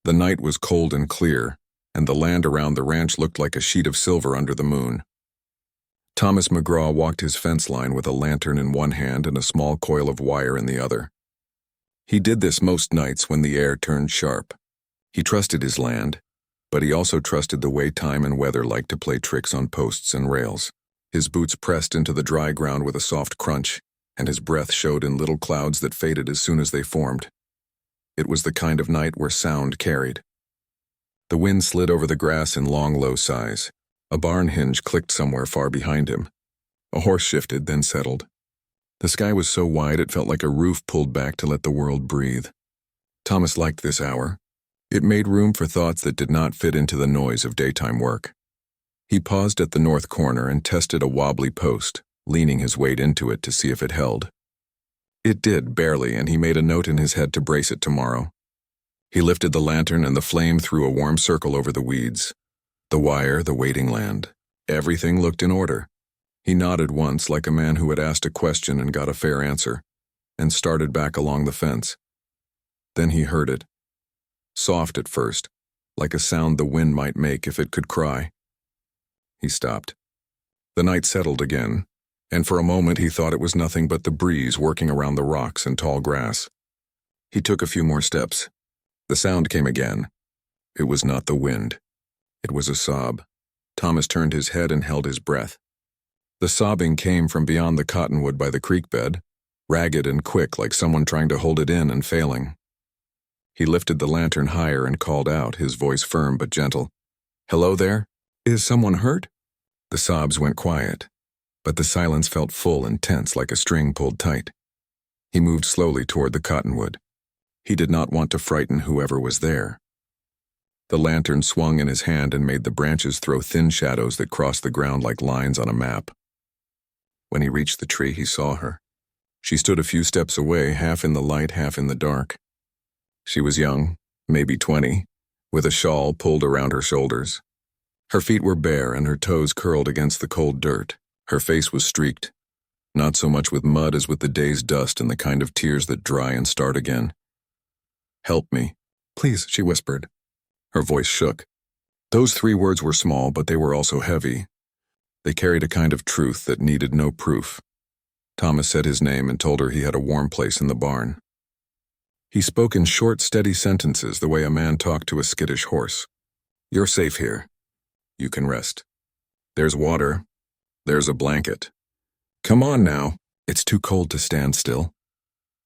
The night was cold and clear, and the land around the ranch looked like a sheet of silver under the moon. Thomas McGraw walked his fence line with a lantern in one hand and a small coil of wire in the other. He did this most nights when the air turned sharp. He trusted his land, but he also trusted the way time and weather liked to play tricks on posts and rails. His boots pressed into the dry ground with a soft crunch, and his breath showed in little clouds that faded as soon as they formed. It was the kind of night where sound carried. The wind slid over the grass in long, low sighs. A barn hinge clicked somewhere far behind him. A horse shifted, then settled. The sky was so wide it felt like a roof pulled back to let the world breathe. Thomas liked this hour. It made room for thoughts that did not fit into the noise of daytime work. He paused at the north corner and tested a wobbly post, leaning his weight into it to see if it held. It did, barely, and he made a note in his head to brace it tomorrow. He lifted the lantern and the flame threw a warm circle over the weeds. The wire, the waiting land. Everything looked in order. He nodded once like a man who had asked a question and got a fair answer, and started back along the fence. Then he heard it. Soft at first, like a sound the wind might make if it could cry. He stopped. The night settled again, and for a moment he thought it was nothing but the breeze working around the rocks and tall grass. He took a few more steps. The sound came again. It was not the wind. It was a sob. Thomas turned his head and held his breath. The sobbing came from beyond the cottonwood by the creek bed, ragged and quick like someone trying to hold it in and failing. He lifted the lantern higher and called out, his voice firm but gentle. "Hello there? Is someone hurt?" The sobs went quiet, but the silence felt full and tense like a string pulled tight. He moved slowly toward the cottonwood. He did not want to frighten whoever was there. The lantern swung in his hand and made the branches throw thin shadows that crossed the ground like lines on a map. When he reached the tree, he saw her. She stood a few steps away, half in the light, half in the dark. She was young, maybe 20, with a shawl pulled around her shoulders. Her feet were bare and her toes curled against the cold dirt. Her face was streaked, not so much with mud as with the day's dust and the kind of tears that dry and start again. "Help me, please," she whispered. Her voice shook. Those 3 words were small, but they were also heavy. They carried a kind of truth that needed no proof. Thomas said his name and told her he had a warm place in the barn. He spoke in short, steady sentences the way a man talked to a skittish horse. "You're safe here. You can rest. There's water. There's a blanket. Come on now. It's too cold to stand still."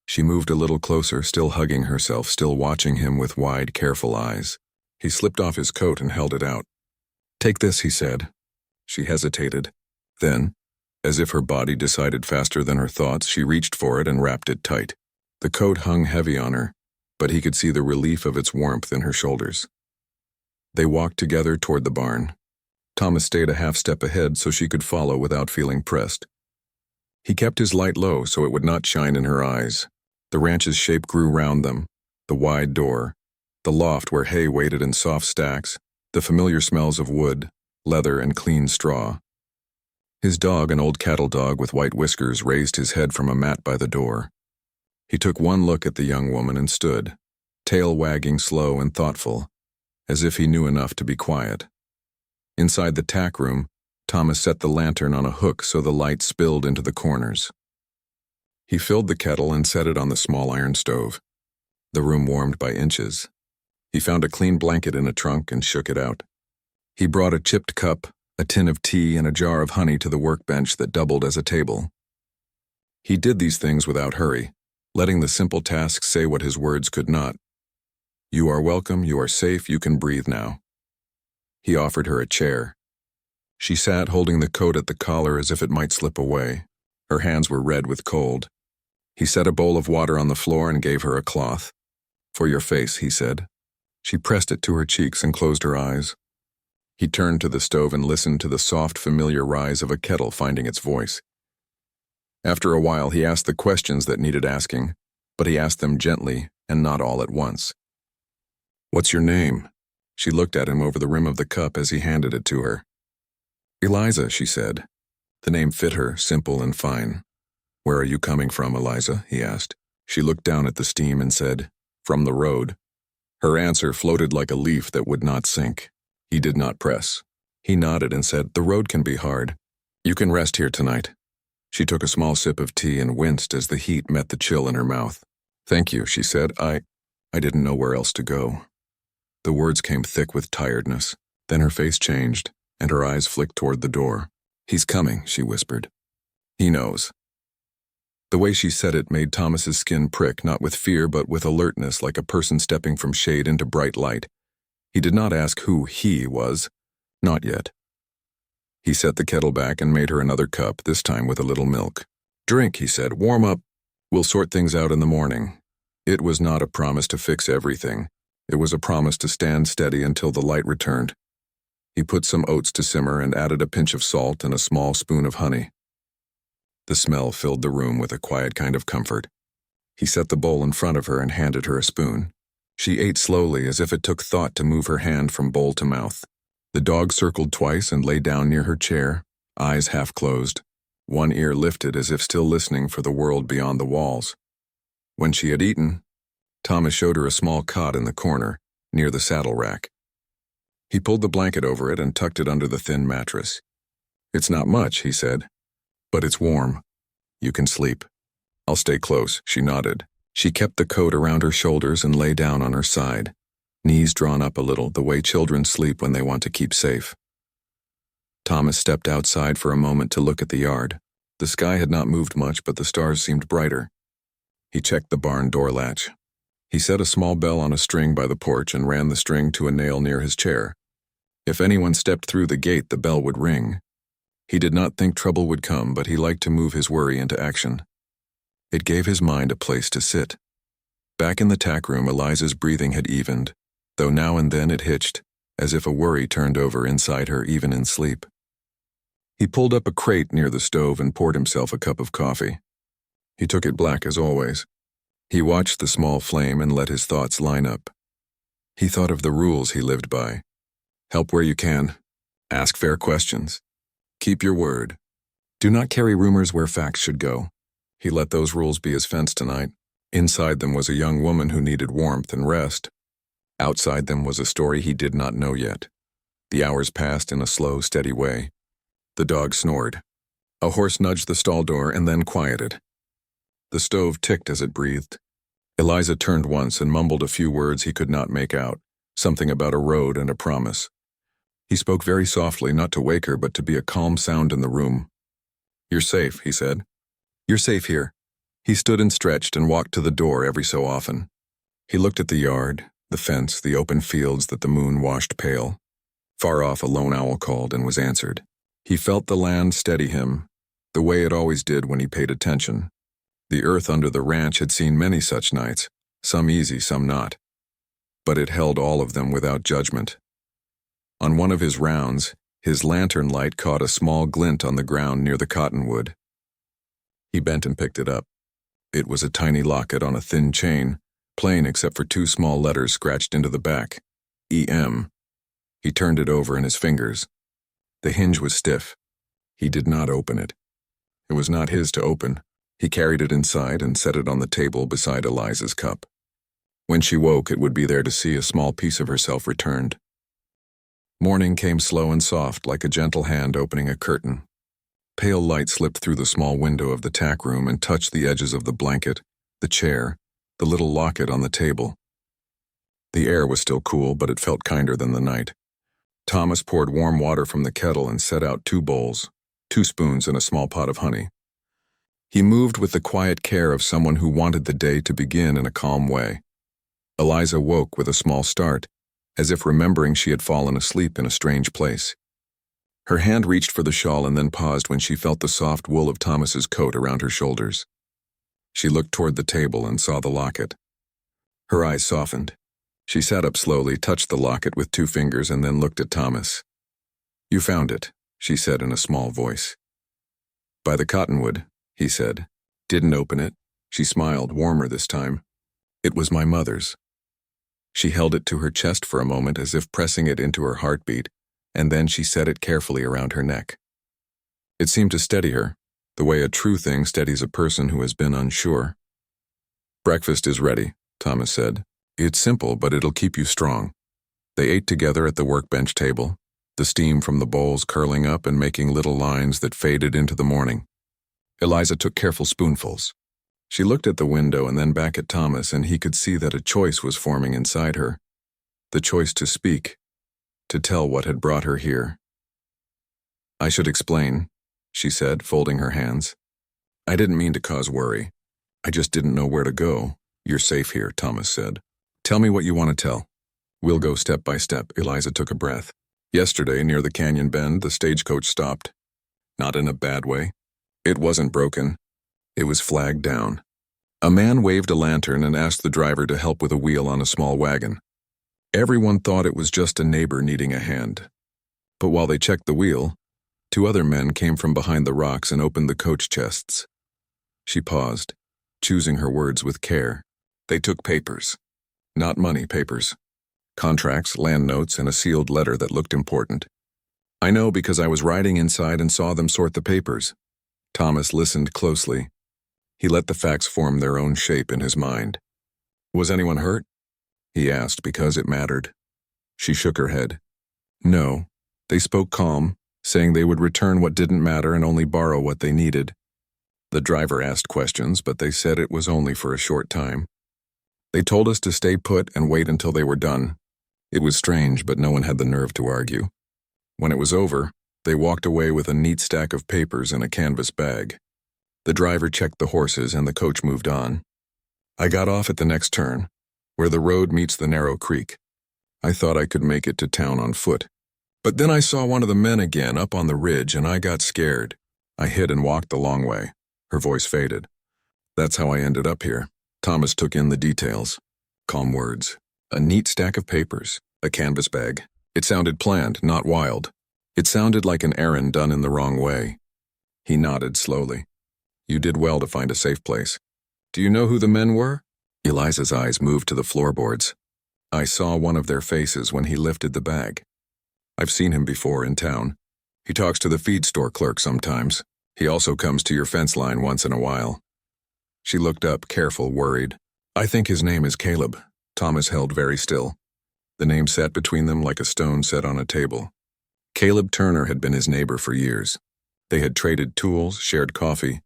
She moved a little closer, still hugging herself, still watching him with wide, careful eyes. He slipped off his coat and held it out. "Take this," he said. She hesitated. Then, as if her body decided faster than her thoughts, she reached for it and wrapped it tight. The coat hung heavy on her, but he could see the relief of its warmth in her shoulders. They walked together toward the barn. Thomas stayed a half step ahead so she could follow without feeling pressed. He kept his light low so it would not shine in her eyes. The ranch's shape grew round them, the wide door, the loft where hay waited in soft stacks, the familiar smells of wood, leather, and clean straw. His dog, an old cattle dog with white whiskers, raised his head from a mat by the door. He took one look at the young woman and stood, tail wagging slow and thoughtful, as if he knew enough to be quiet. Inside the tack room, Thomas set the lantern on a hook so the light spilled into the corners. He filled the kettle and set it on the small iron stove. The room warmed by inches. He found a clean blanket in a trunk and shook it out. He brought a chipped cup, a tin of tea, and a jar of honey to the workbench that doubled as a table. He did these things without hurry, letting the simple task say what his words could not. "You are welcome, you are safe, you can breathe now." He offered her a chair. She sat holding the coat at the collar as if it might slip away. Her hands were red with cold. He set a bowl of water on the floor and gave her a cloth. "For your face," he said. She pressed it to her cheeks and closed her eyes. He turned to the stove and listened to the soft, familiar rise of a kettle finding its voice. After a while, he asked the questions that needed asking, but he asked them gently and not all at once. "What's your name?" She looked at him over the rim of the cup as he handed it to her. "Eliza," she said. The name fit her, simple and fine. "Where are you coming from, Eliza?" he asked. She looked down at the steam and said, "From the road." Her answer floated like a leaf that would not sink. He did not press. He nodded and said, "The road can be hard. You can rest here tonight." She took a small sip of tea and winced as the heat met the chill in her mouth. "Thank you," she said. I didn't know where else to go." The words came thick with tiredness. Then her face changed, and her eyes flicked toward the door. "He's coming," she whispered. "He knows." The way she said it made Thomas's skin prick, not with fear but with alertness, like a person stepping from shade into bright light. He did not ask who he was. Not yet. He set the kettle back and made her another cup, this time with a little milk. "Drink," he said. "Warm up. We'll sort things out in the morning." It was not a promise to fix everything. It was a promise to stand steady until the light returned. He put some oats to simmer and added a pinch of salt and a small spoon of honey. The smell filled the room with a quiet kind of comfort. He set the bowl in front of her and handed her a spoon. She ate slowly, as if it took thought to move her hand from bowl to mouth. The dog circled twice and lay down near her chair, eyes half closed, one ear lifted as if still listening for the world beyond the walls. When she had eaten, Thomas showed her a small cot in the corner, near the saddle rack. He pulled the blanket over it and tucked it under the thin mattress. "It's not much," he said, "but it's warm. You can sleep. I'll stay close." She nodded. She kept the coat around her shoulders and lay down on her side, knees drawn up a little, the way children sleep when they want to keep safe. Thomas stepped outside for a moment to look at the yard. The sky had not moved much, but the stars seemed brighter. He checked the barn door latch. He set a small bell on a string by the porch and ran the string to a nail near his chair. If anyone stepped through the gate, the bell would ring. He did not think trouble would come, but he liked to move his worry into action. It gave his mind a place to sit. Back in the tack room, Eliza's breathing had evened, though now and then it hitched, as if a worry turned over inside her even in sleep. He pulled up a crate near the stove and poured himself a cup of coffee. He took it black as always. He watched the small flame and let his thoughts line up. He thought of the rules he lived by. Help where you can. Ask fair questions. Keep your word. Do not carry rumors where facts should go. He let those rules be his fence tonight. Inside them was a young woman who needed warmth and rest. Outside them was a story he did not know yet. The hours passed in a slow, steady way. The dog snored. A horse nudged the stall door and then quieted. The stove ticked as it breathed. Eliza turned once and mumbled a few words he could not make out, something about a road and a promise. He spoke very softly, not to wake her, but to be a calm sound in the room. "You're safe," he said. "You're safe here." He stood and stretched and walked to the door every so often. He looked at the yard, the fence, the open fields that the moon washed pale. Far off, a lone owl called and was answered. He felt the land steady him, the way it always did when he paid attention. The earth under the ranch had seen many such nights, some easy, some not. But it held all of them without judgment. On one of his rounds, his lantern light caught a small glint on the ground near the cottonwood. He bent and picked it up. It was a tiny locket on a thin chain, plain except for two small letters scratched into the back. E.M. He turned it over in his fingers. The hinge was stiff. He did not open it. It was not his to open. He carried it inside and set it on the table beside Eliza's cup. When she woke, it would be there to see a small piece of herself returned. Morning came slow and soft, like a gentle hand opening a curtain. Pale light slipped through the small window of the tack room and touched the edges of the blanket, the chair, the little locket on the table. The air was still cool, but it felt kinder than the night. Thomas poured warm water from the kettle and set out 2 bowls, 2 spoons and a small pot of honey. He moved with the quiet care of someone who wanted the day to begin in a calm way. Eliza woke with a small start, as if remembering she had fallen asleep in a strange place. Her hand reached for the shawl and then paused when she felt the soft wool of Thomas's coat around her shoulders. She looked toward the table and saw the locket. Her eyes softened. She sat up slowly, touched the locket with 2 fingers, and then looked at Thomas. "You found it," she said in a small voice. "By the cottonwood," he said. "Didn't open it." She smiled, warmer this time. "It was my mother's." She held it to her chest for a moment as if pressing it into her heartbeat, and then she set it carefully around her neck. It seemed to steady her, the way a true thing steadies a person who has been unsure. "Breakfast is ready," Thomas said. It's simple, but it'll keep you strong. They ate together at the workbench table, the steam from the bowls curling up and making little lines that faded into the morning. Eliza took careful spoonfuls. She looked at the window and then back at Thomas, and he could see that a choice was forming inside her. The choice to speak, to tell what had brought her here. "I should explain," she said, folding her hands. "I didn't mean to cause worry. I just didn't know where to go." "You're safe here," Thomas said. "Tell me what you want to tell." "We'll go step by step." Eliza took a breath. "Yesterday, near the canyon bend, the stagecoach stopped. Not in a bad way. It wasn't broken. It was flagged down. A man waved a lantern and asked the driver to help with a wheel on a small wagon. Everyone thought it was just a neighbor needing a hand. But while they checked the wheel, 2 other men came from behind the rocks and opened the coach chests." She paused, choosing her words with care. "They took papers. Not money, papers. Contracts, land notes, and a sealed letter that looked important. I know because I was riding inside and saw them sort the papers." Thomas listened closely. He let the facts form their own shape in his mind. "Was anyone hurt?" he asked, because it mattered. She shook her head. "No." They spoke calm, saying they would return what didn't matter and only borrow what they needed. The driver asked questions, but they said it was only for a short time. They told us to stay put and wait until they were done. It was strange, but no one had the nerve to argue. When it was over, they walked away with a neat stack of papers in a canvas bag. The driver checked the horses and the coach moved on. I got off at the next turn, where the road meets the narrow creek. I thought I could make it to town on foot. But then I saw one of the men again up on the ridge and I got scared. I hid and walked the long way." Her voice faded. "That's how I ended up here." Thomas took in the details. Calm words. A neat stack of papers. A canvas bag. It sounded planned, not wild. It sounded like an errand done in the wrong way. He nodded slowly. "You did well to find a safe place. Do you know who the men were?" Eliza's eyes moved to the floorboards. "I saw one of their faces when he lifted the bag. I've seen him before in town. He talks to the feed store clerk sometimes. He also comes to your fence line once in a while." She looked up, careful, worried. "I think his name is Caleb." Thomas held very still. The name sat between them like a stone set on a table. Caleb Turner had been his neighbor for years. They had traded tools, shared coffee,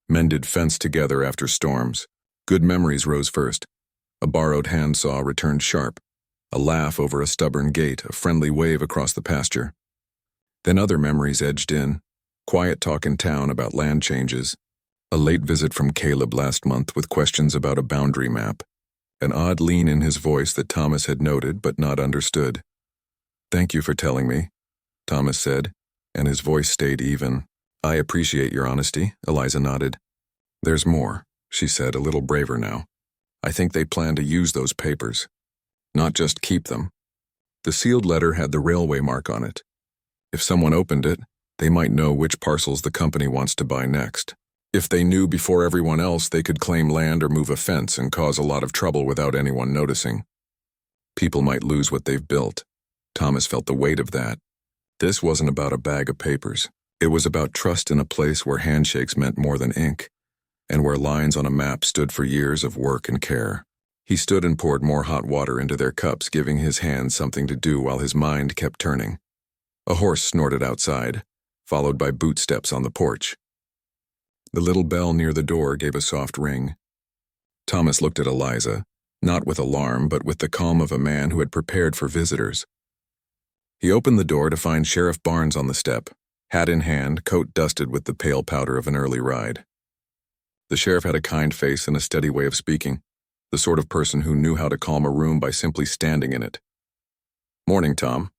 mended fence together after storms. Good memories rose first. A borrowed handsaw returned sharp. A laugh over a stubborn gate, a friendly wave across the pasture. Then other memories edged in. Quiet talk in town about land changes. A late visit from Caleb last month with questions about a boundary map. An odd lean in his voice that Thomas had noted but not understood. "Thank you for telling me," Thomas said, and his voice stayed even. "I appreciate your honesty," Eliza nodded. "There's more," she said, a little braver now. "I think they plan to use those papers. Not just keep them." The sealed letter had the railway mark on it. If someone opened it, they might know which parcels the company wants to buy next. If they knew before everyone else, they could claim land or move a fence and cause a lot of trouble without anyone noticing. People might lose what they've built. Thomas felt the weight of that. This wasn't about a bag of papers. It was about trust in a place where handshakes meant more than ink, and where lines on a map stood for years of work and care. He stood and poured more hot water into their cups, giving his hands something to do while his mind kept turning. A horse snorted outside, followed by boot steps on the porch. The little bell near the door gave a soft ring. Thomas looked at Eliza, not with alarm, but with the calm of a man who had prepared for visitors. He opened the door to find Sheriff Barnes on the step, hat in hand, coat dusted with the pale powder of an early ride. The sheriff had a kind face and a steady way of speaking, the sort of person who knew how to calm a room by simply standing in it. "Morning, Tom,"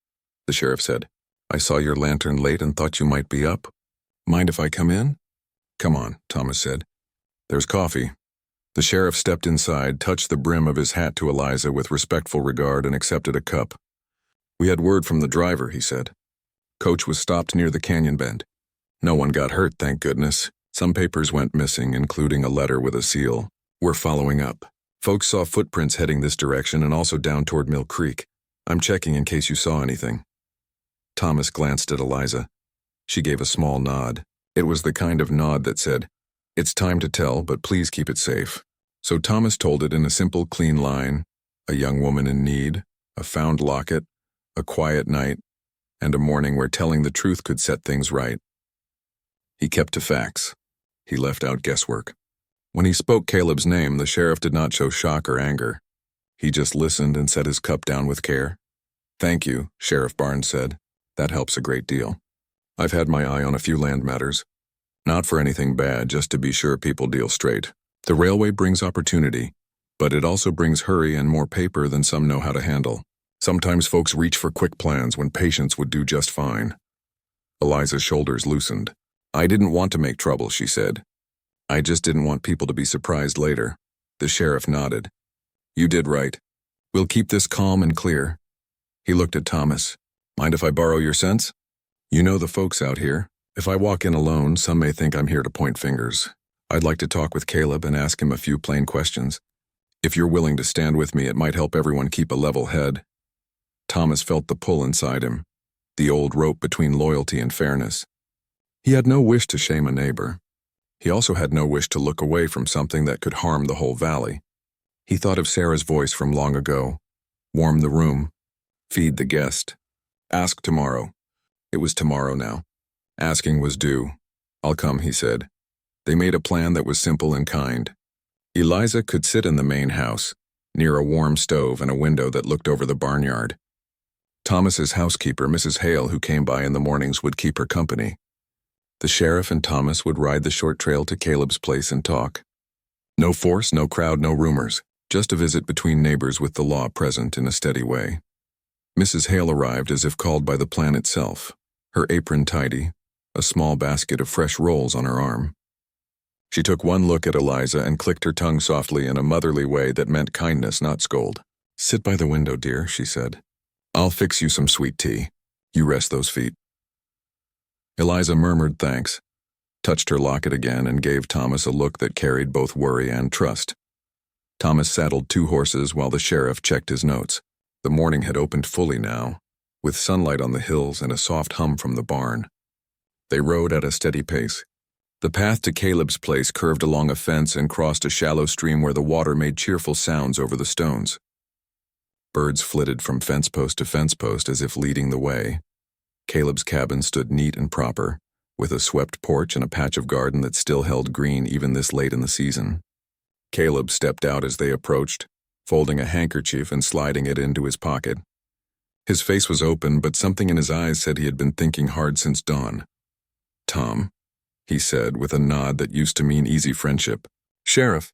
the sheriff said. "I saw your lantern late and thought you might be up. Mind if I come in?" "Come on," Thomas said. "There's coffee." The sheriff stepped inside, touched the brim of his hat to Eliza with respectful regard, and accepted a cup. "We had word from the driver," he said. "Coach was stopped near the canyon bend. No one got hurt, thank goodness. Some papers went missing, including a letter with a seal. We're following up. Folks saw footprints heading this direction and also down toward Mill Creek. I'm checking in case you saw anything." Thomas glanced at Eliza. She gave a small nod. It was the kind of nod that said, "It's time to tell, but please keep it safe." So Thomas told it in a simple, clean line. A young woman in need, a found locket, a quiet night, and a morning where telling the truth could set things right. He kept to facts. He left out guesswork. When he spoke Caleb's name, the sheriff did not show shock or anger. He just listened and set his cup down with care. "Thank you," Sheriff Barnes said. "That helps a great deal. I've had my eye on a few land matters. Not for anything bad, just to be sure people deal straight. The railway brings opportunity, but it also brings hurry and more paper than some know how to handle. Sometimes folks reach for quick plans when patience would do just fine." Eliza's shoulders loosened. "I didn't want to make trouble," she said. "I just didn't want people to be surprised later." The sheriff nodded. "You did right. We'll keep this calm and clear." He looked at Thomas. "Mind if I borrow your sense? You know the folks out here. If I walk in alone, some may think I'm here to point fingers. I'd like to talk with Caleb and ask him a few plain questions. If you're willing to stand with me, it might help everyone keep a level head." Thomas felt the pull inside him, the old rope between loyalty and fairness. He had no wish to shame a neighbor. He also had no wish to look away from something that could harm the whole valley. He thought of Sarah's voice from long ago. Warm the room. Feed the guest. Ask tomorrow. It was tomorrow now. Asking was due. "I'll come," he said. They made a plan that was simple and kind. Eliza could sit in the main house, near a warm stove and a window that looked over the barnyard. Thomas's housekeeper, Mrs. Hale, who came by in the mornings, would keep her company. The sheriff and Thomas would ride the short trail to Caleb's place and talk. No force, no crowd, no rumors. Just a visit between neighbors with the law present in a steady way. Mrs. Hale arrived as if called by the plan itself, her apron tidy, a small basket of fresh rolls on her arm. She took one look at Eliza and clicked her tongue softly in a motherly way that meant kindness, not scold. "Sit by the window, dear," she said. "I'll fix you some sweet tea. You rest those feet." Eliza murmured thanks, touched her locket again, and gave Thomas a look that carried both worry and trust. Thomas saddled 2 horses while the sheriff checked his notes. The morning had opened fully now, with sunlight on the hills and a soft hum from the barn. They rode at a steady pace. The path to Caleb's place curved along a fence and crossed a shallow stream where the water made cheerful sounds over the stones. Birds flitted from fence post to fence post as if leading the way. Caleb's cabin stood neat and proper, with a swept porch and a patch of garden that still held green even this late in the season. Caleb stepped out as they approached, folding a handkerchief and sliding it into his pocket. His face was open, but something in his eyes said he had been thinking hard since dawn. "Tom," he said with a nod that used to mean easy friendship. "Sheriff,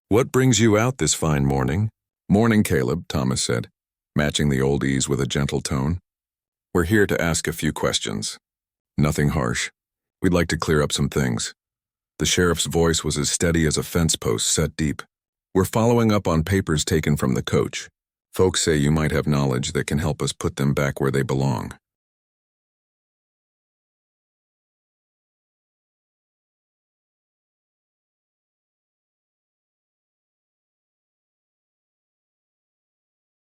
what brings you out this fine morning?" "Morning, Caleb," Thomas said, matching the old ease with a gentle tone. "We're here to ask a few questions. Nothing harsh. We'd like to clear up some things." The sheriff's voice was as steady as a fence post set deep. "We're following up on papers taken from the coach. Folks say you might have knowledge that can help us put them back where they belong."